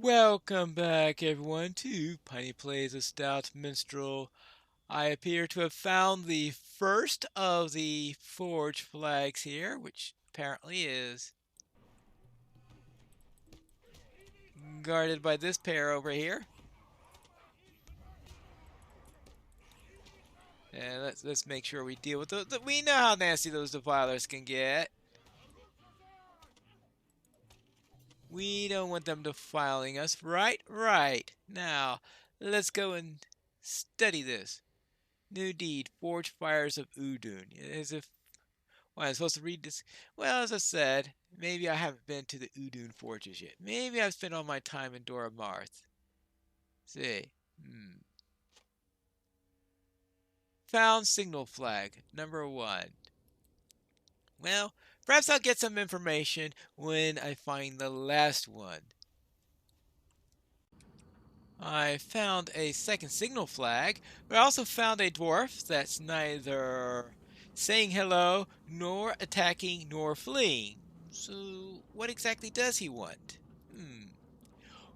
Welcome back, everyone, to Piney Plays a Stout Minstrel. I appear to have found the first of the forge flags here, which apparently is guarded by this pair over here. And let's make sure we deal with those. We know how nasty those defilers can get. We don't want them defiling us, right? Right. Now, let's go and study this. New deed, Forge Fires of Udun. As if I'm supposed to read this. Well, as I said, maybe I haven't been to the Udun forges yet. Maybe I've spent all my time in Dora Marth. See. Found signal flag, number 1. Well, perhaps I'll get some information when I find the last one. I found a second signal flag, but I also found a dwarf that's neither saying hello, nor attacking, nor fleeing. So, what exactly does he want?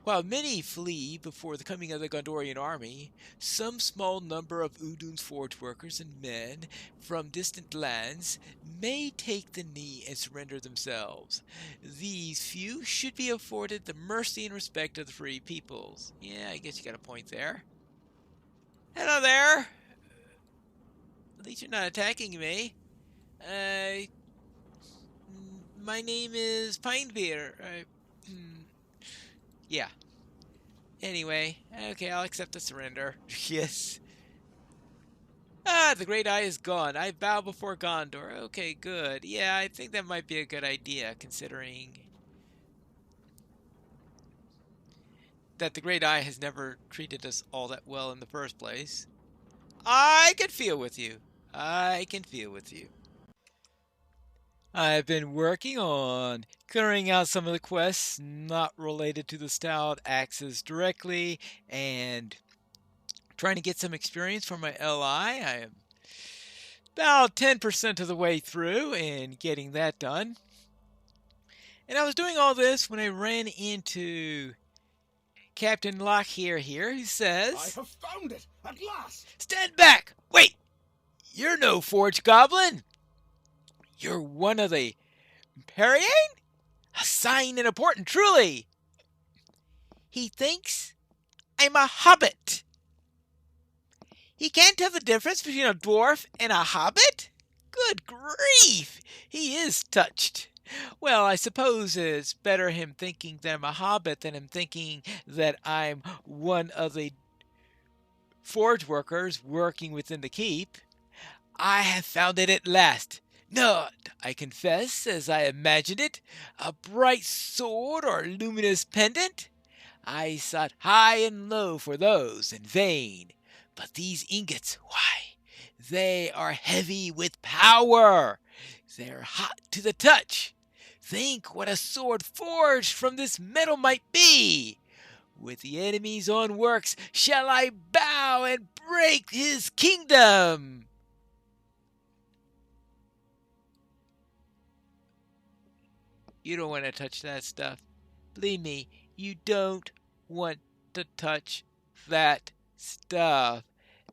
While many flee before the coming of the Gondorian army, some small number of Udun's forge workers and men from distant lands may take the knee and surrender themselves. These few should be afforded the mercy and respect of the free peoples. Yeah, I guess you got a point there. Hello there! At least you're not attacking me. Uh, my name is Pinebeer. Yeah. Anyway, okay, I'll accept the surrender. Yes. Ah, the Great Eye is gone. I bow before Gondor. Okay, good. Yeah, I think that might be a good idea, considering that the Great Eye has never treated us all that well in the first place. I can feel with you. I can feel with you. I've been working on clearing out some of the quests not related to the Stout Axes directly, and trying to get some experience for my LI. I am about 10% of the way through and getting that done. And I was doing all this when I ran into Captain Lockyer here. He says, I have found it at last! "Stand back! Wait! You're no forge goblin! You're one of the Perrier? A sign and important, truly! He thinks I'm a hobbit! He can't tell the difference between a dwarf and a hobbit? Good grief! He is touched. Well, I suppose it's better him thinking that I'm a hobbit than him thinking that I'm one of the forge workers working within the keep. I have found it at last. Not, I confess, as I imagined it, a bright sword or luminous pendant. I sought high and low for those in vain. But these ingots, why, they are heavy with power. They're hot to the touch. Think what a sword forged from this metal might be. With the enemy's own works shall I bow and break his kingdom. You don't want to touch that stuff. Believe me, you don't want to touch that stuff.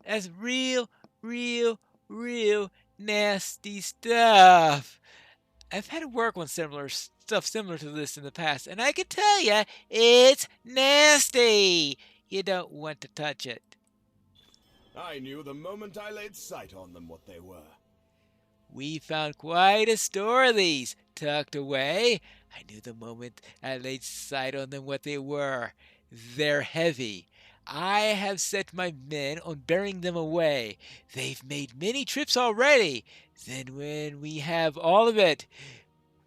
That's real, real nasty stuff. I've had to work on stuff similar to this in the past, and I can tell you, it's nasty. You don't want to touch it. I knew the moment I laid sight on them what they were. We found quite a store of these tucked away. I knew the moment I laid sight on them what they were. They're heavy. I have set my men on bearing them away. They've made many trips already. Then when we have all of it,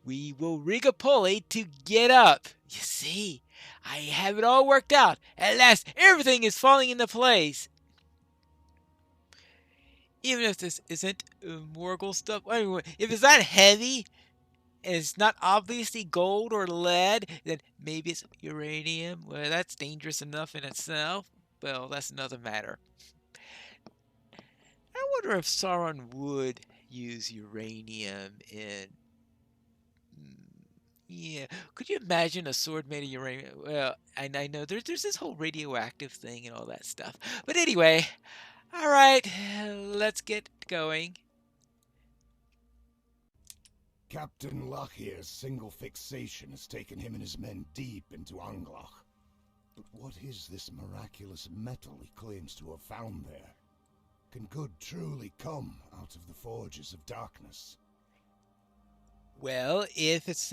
we will rig a pulley to get up. You see, I have it all worked out. At last, everything is falling into place. Even if this isn't Morgul stuff, anyway, if it's not heavy, and it's not obviously gold or lead, then maybe it's uranium. Well, that's dangerous enough in itself. Well, that's another matter. I wonder if Sauron would use uranium in Yeah. Could you imagine a sword made of uranium? Well, I know there's this whole radioactive thing and all that stuff. But anyway, all right, let's get going. Captain Lachir's single fixation has taken him and his men deep into Anglach. But what is this miraculous metal he claims to have found there? Can good truly come out of the forges of darkness? Well, if it's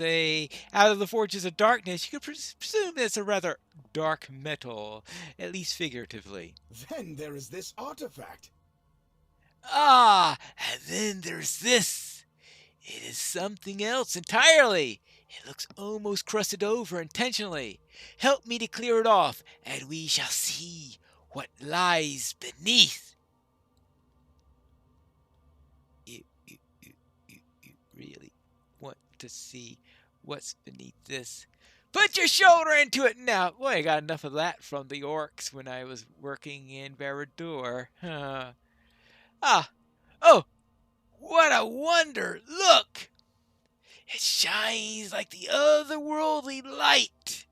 out of the forges of darkness, you could presume it's a rather dark metal, at least figuratively. Then there is this artifact. Ah, and then there's this. It is something else entirely. It looks almost crusted over intentionally. Help me to clear it off, and we shall see what lies beneath. You really want to see what's beneath this? Put your shoulder into it now. Boy, I got enough of that from the orcs when I was working in Barad-dûr. Oh, what a wonder! Look! It shines like the otherworldly light.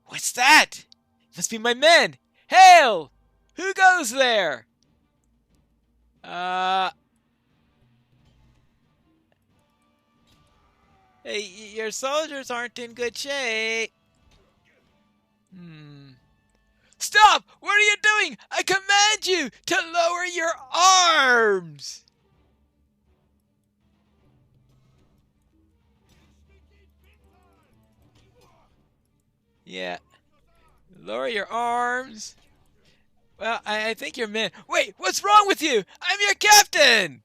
What's that? It must be my men. Hail! Who goes there? Hey, your soldiers aren't in good shape. Stop! What are you doing? I command you to lower your arms! Yeah. Lower your arms. Well, I think you're men. Wait, what's wrong with you? I'm your captain!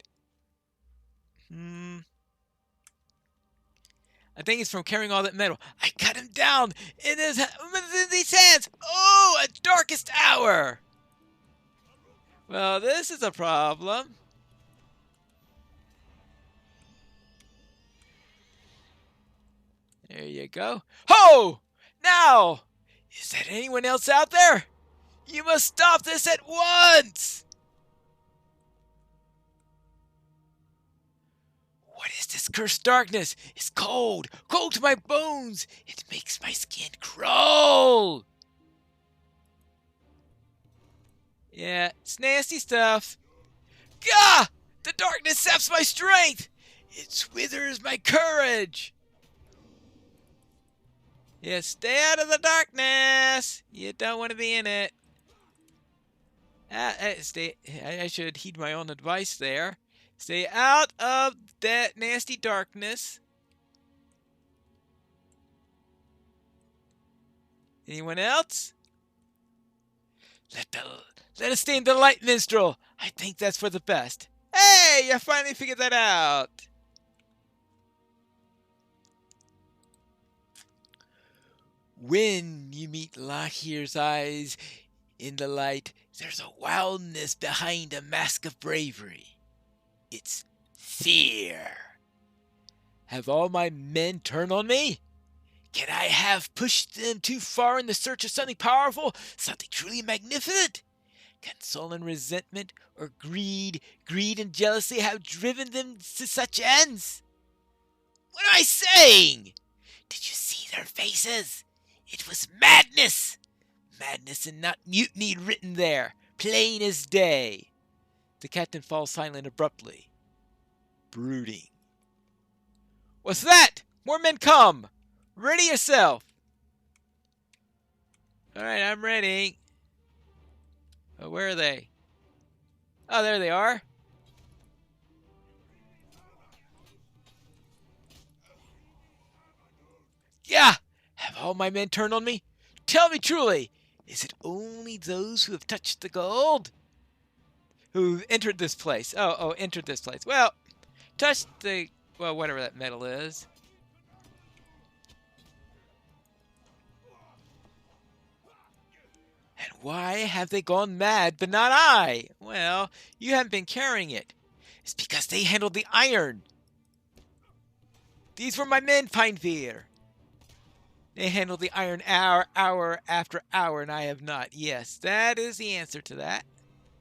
I think it's from carrying all that metal. I cut him down in these hands. Oh, a darkest hour. Well, this is a problem. There you go. Ho! Now! Is there anyone else out there? You must stop this at once! What is this cursed darkness? It's cold. Cold to my bones. It makes my skin crawl. Yeah, it's nasty stuff. Gah! The darkness saps my strength. It withers my courage. Yeah, stay out of the darkness. You don't want to be in it. I should heed my own advice there. Stay out of that nasty darkness. Anyone else? Let us stay in the light, minstrel. I think that's for the best. Hey, you finally figured that out. When you meet Lachir's eyes in the light, there's a wildness behind a mask of bravery. It's fear. Have all my men turned on me? Can I have pushed them too far in the search of something powerful, something truly magnificent? Can sullen resentment or greed and jealousy have driven them to such ends? What am I saying? Did you see their faces? It was madness. Madness and not mutiny written there, plain as day. The captain falls silent abruptly, brooding. What's that? More men come! Ready yourself! Alright, I'm ready. Oh, where are they? Oh, there they are. Yeah! Have all my men turned on me? Tell me truly, is it only those who have touched the gold? Who entered this place? Oh, entered this place. Well, touched the, well, whatever that metal is. And why have they gone mad, but not I? Well, you haven't been carrying it. It's because they handled the iron. These were my men, Pinefear. They handled the iron hour after hour, and I have not. Yes, that is the answer to that.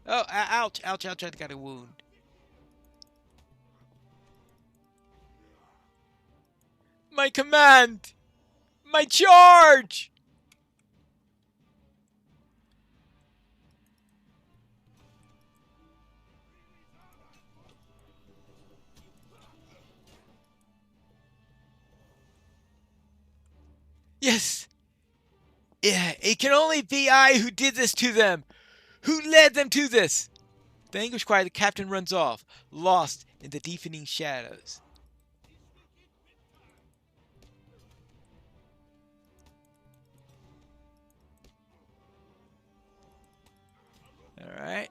Oh, ouch, ouch, ouch, I got a wound. My command! My charge! Yes! Yeah, it can only be I who did this to them! Who led them to this? The anguish cry, the captain runs off, lost in the deepening shadows. Alright.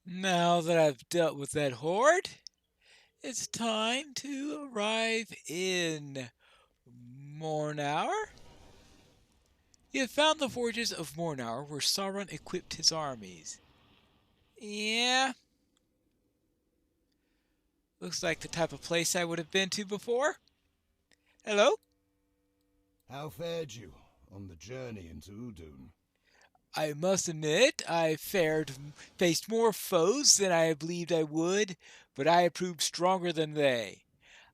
Now that I've dealt with that horde, it's time to arrive in Mordor. You have found the forges of Mordor where Sauron equipped his armies. Yeah. Looks like the type of place I would have been to before. Hello? How fared you on the journey into Udun? I must admit, I faced more foes than I believed I would, but I proved stronger than they.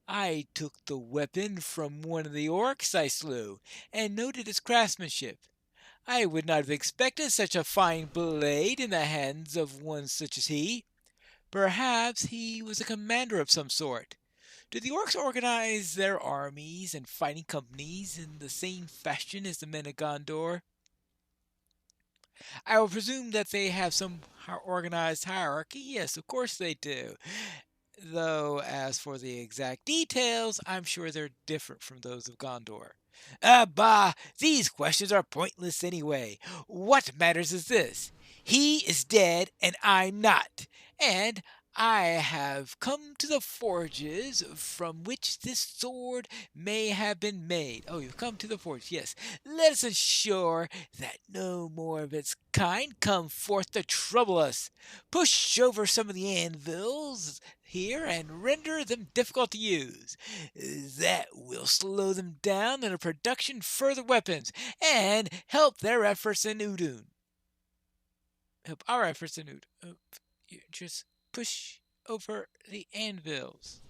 I took the weapon from one of the orcs I slew, and noted its craftsmanship. I would not have expected such a fine blade in the hands of one such as he. Perhaps he was a commander of some sort. Do the orcs organize their armies and fighting companies in the same fashion as the men of Gondor? I will presume that they have some organized hierarchy. Yes, of course they do. Though, as for the exact details, I'm sure they're different from those of Gondor. Bah! These questions are pointless anyway. What matters is this: he is dead and I'm not. And I have come to the forges from which this sword may have been made. Oh, you've come to the forge, yes. Let us ensure that no more of its kind come forth to trouble us. Push over some of the anvils here and render them difficult to use. That will slow them down in the production of further weapons and help their efforts in Udun. Help our efforts in Udun. Just push over the anvils.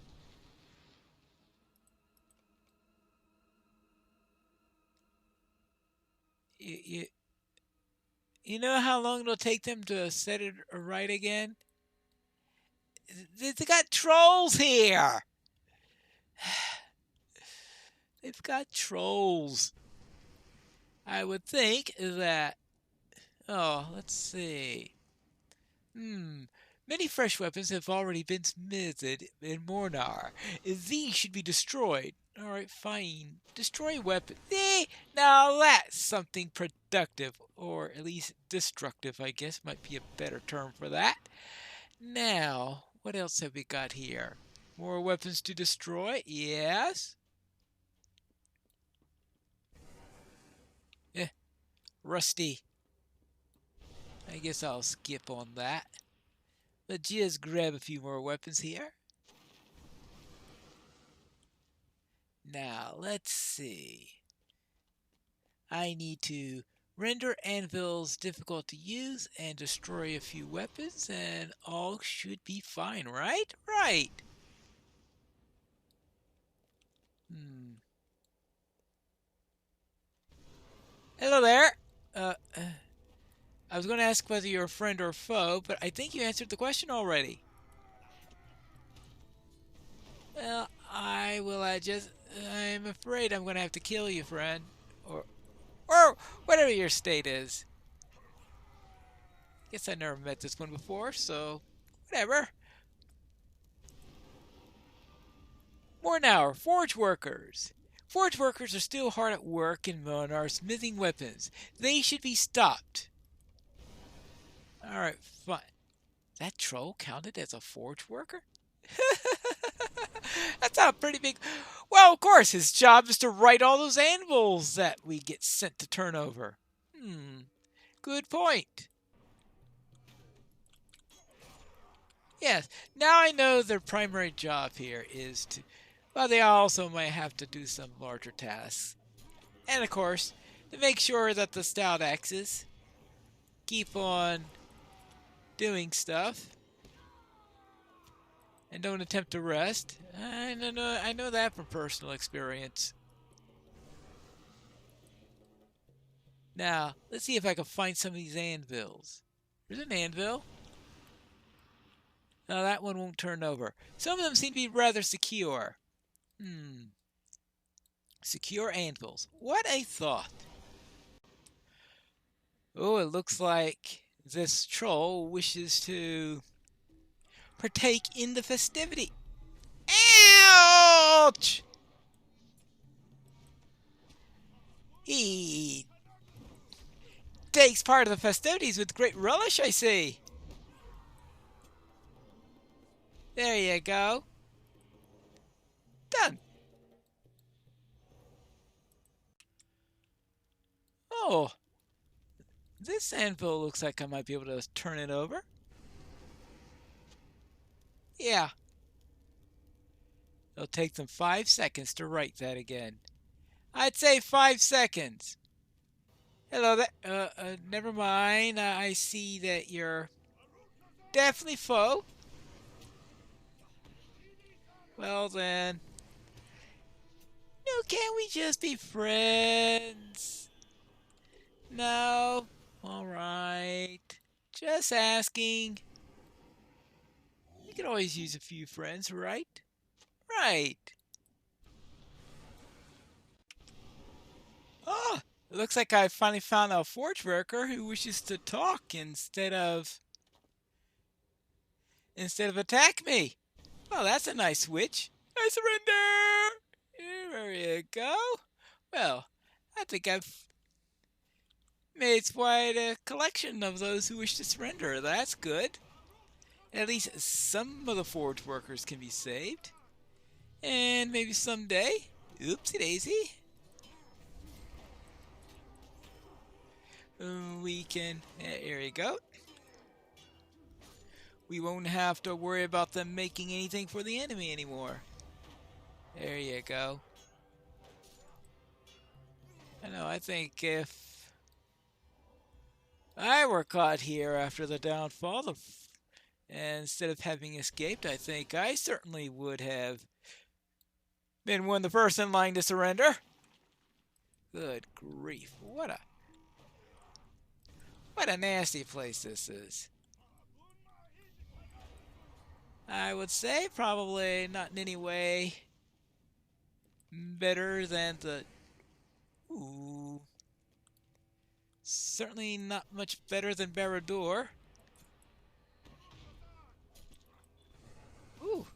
You know how long it'll take them to set it right again? They got trolls here. They've got trolls. I would think that. Oh, let's see. Many fresh weapons have already been smithed in Mordor. These should be destroyed. Alright, fine. Destroy weapons. Now that's something productive. Or at least destructive, I guess, might be a better term for that. Now, what else have we got here? More weapons to destroy? Yes. Rusty. I guess I'll skip on that. Let's just grab a few more weapons here. Now, let's see. I need to render anvils difficult to use and destroy a few weapons, and all should be fine, right? Right. Hello there. I was going to ask whether you're a friend or a foe, but I think you answered the question already. Well, I'm afraid I'm going to have to kill you, friend. Or whatever your state is. Guess I never met this one before, so whatever. More now, forge workers. Forge workers are still hard at work in Mordor smithing weapons. They should be stopped. Alright, fine. That troll counted as a forge worker? That's a pretty big... Well, of course, his job is to write all those anvils that we get sent to turn over. Good point. Yes, now I know their primary job here is to... Well, they also might have to do some larger tasks. And of course, to make sure that the stout axes keep on doing stuff. And don't attempt to rest. I know that from personal experience. Now, let's see if I can find some of these anvils. There's an anvil. No, that one won't turn over. Some of them seem to be rather secure. Secure anvils. What a thought. Oh, it looks like this troll wishes to partake in the festivity. Ouch! He takes part of the festivities with great relish, I see. There you go. Done. Oh, this anvil looks like I might be able to turn it over. Yeah. It'll take them 5 seconds to write that again. I'd say 5 seconds. Hello there. Never mind. I see that you're definitely foe. Well then. No, can't we just be friends? No? Alright. Just asking. You can always use a few friends, right? Right. Oh, it looks like I finally found a forge worker who wishes to talk instead of attack me. Well, that's a nice switch. I surrender! There you go. Well, I think I've made quite a collection of those who wish to surrender. That's good. At least some of the forge workers can be saved. And maybe someday, oopsie daisy, we can, there you go. We won't have to worry about them making anything for the enemy anymore. There you go. I know, I think if I were caught here after the downfall and instead of having escaped, I think I certainly would have been one of the first in line to surrender. Good grief. What a nasty place this is. I would say probably not in any way better than the... Ooh. Certainly not much better than Barad-dûr. Ooh.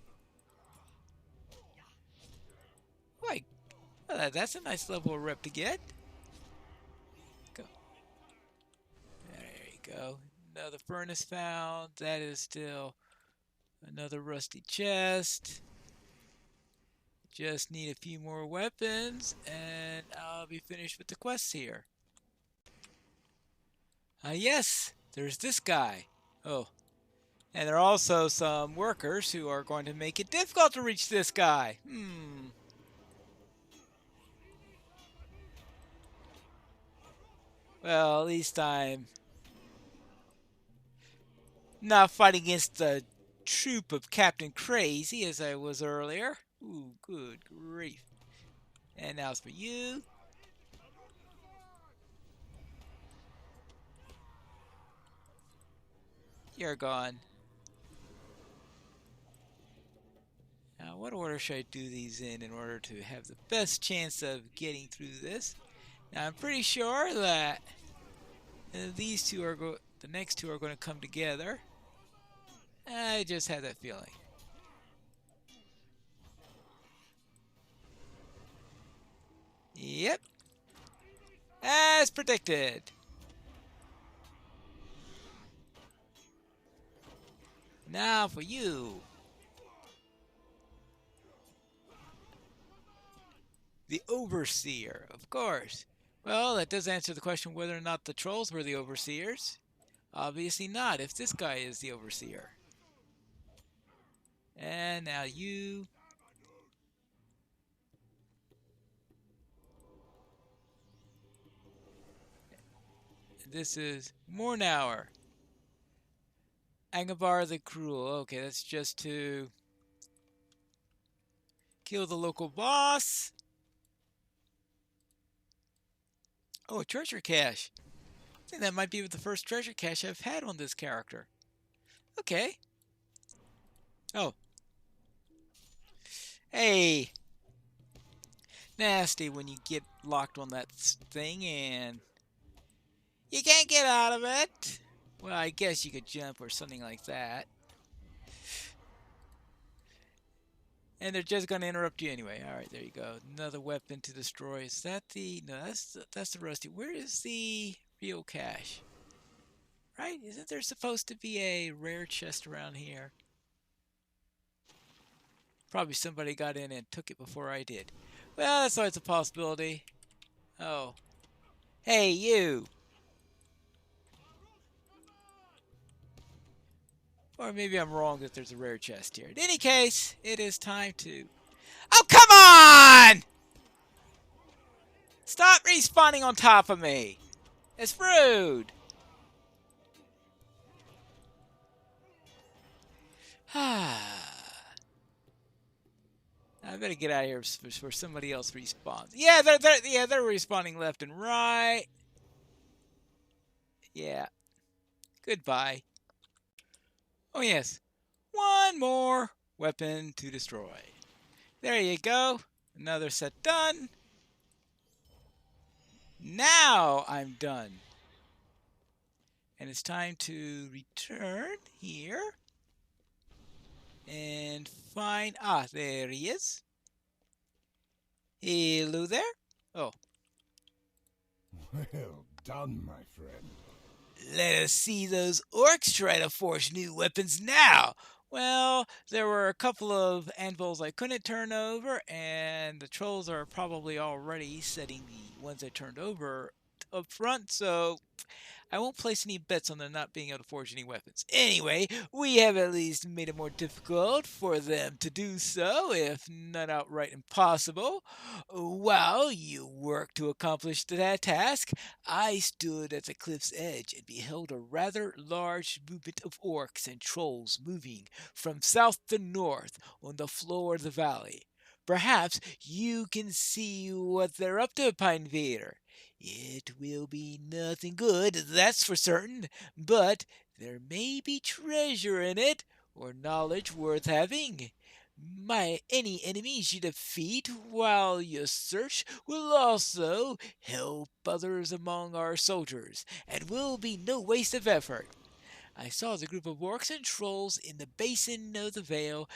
Boy, well, that's a nice level of rep to get. Go. There you go. Another furnace found. That is still another rusty chest. Just need a few more weapons and I'll be finished with the quests here. Yes, there's this guy. Oh, and there are also some workers who are going to make it difficult to reach this guy. Well, at least I'm not fighting against the troop of Captain Crazy as I was earlier. Ooh, good grief. And now it's for you. You're gone. Now, what order should I do these in order to have the best chance of getting through this? Now, I'm pretty sure that these two are the next two are going to come together. I just had that feeling. Yep. As predicted. Now for you. The Overseer, of course. Well, that does answer the question whether or not the trolls were the Overseers. Obviously not, if this guy is the Overseer. And now you. This is Mornauer. Angabar the Cruel. Okay, that's just to kill the local boss. Oh, a treasure cache. I think that might be the first treasure cache I've had on this character. Okay. Oh. Hey. Nasty when you get locked on that thing and you can't get out of it. Well, I guess you could jump or something like that. And they're just going to interrupt you anyway. All right, there you go. Another weapon to destroy. Is that the... No, that's the rusty. Where is the real cache? Right? Isn't there supposed to be a rare chest around here? Probably somebody got in and took it before I did. Well, that's always a possibility. Oh. Hey, you! Or maybe I'm wrong that there's a rare chest here. In any case, it is time to... Oh, come on! Stop respawning on top of me! It's rude! I better get out of here before somebody else respawns. Yeah, they're respawning left and right. Yeah. Goodbye. Oh yes, one more weapon to destroy. There you go. Another set done. Now I'm done. And it's time to return here and find... Ah, there he is. Hello there. Oh. Well done, my friend. Let us see those orcs try to forge new weapons now. Well, there were a couple of anvils I couldn't turn over, and the trolls are probably already setting the ones I turned over up front, so I won't place any bets on them not being able to forge any weapons. Anyway, we have at least made it more difficult for them to do so, if not outright impossible. While you worked to accomplish that task, I stood at the cliff's edge and beheld a rather large movement of orcs and trolls moving from south to north on the floor of the valley. Perhaps you can see what they're up to, Pinevader. It will be nothing good, that's for certain, but there may be treasure in it, or knowledge worth having. Any enemies you defeat while you search will also help others among our soldiers, and will be no waste of effort. I saw the group of orcs and trolls in the basin of the vale,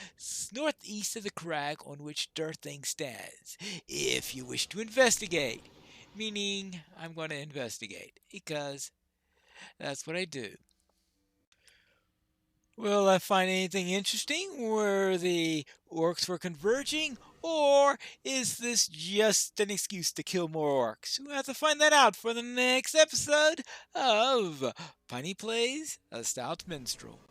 northeast of the crag on which Dirthing stands. If you wish to investigate, meaning I'm going to investigate, because that's what I do. Will I find anything interesting where the orcs were converging, or is this just an excuse to kill more orcs? We'll have to find that out for the next episode of Piney Plays a Stout Minstrel.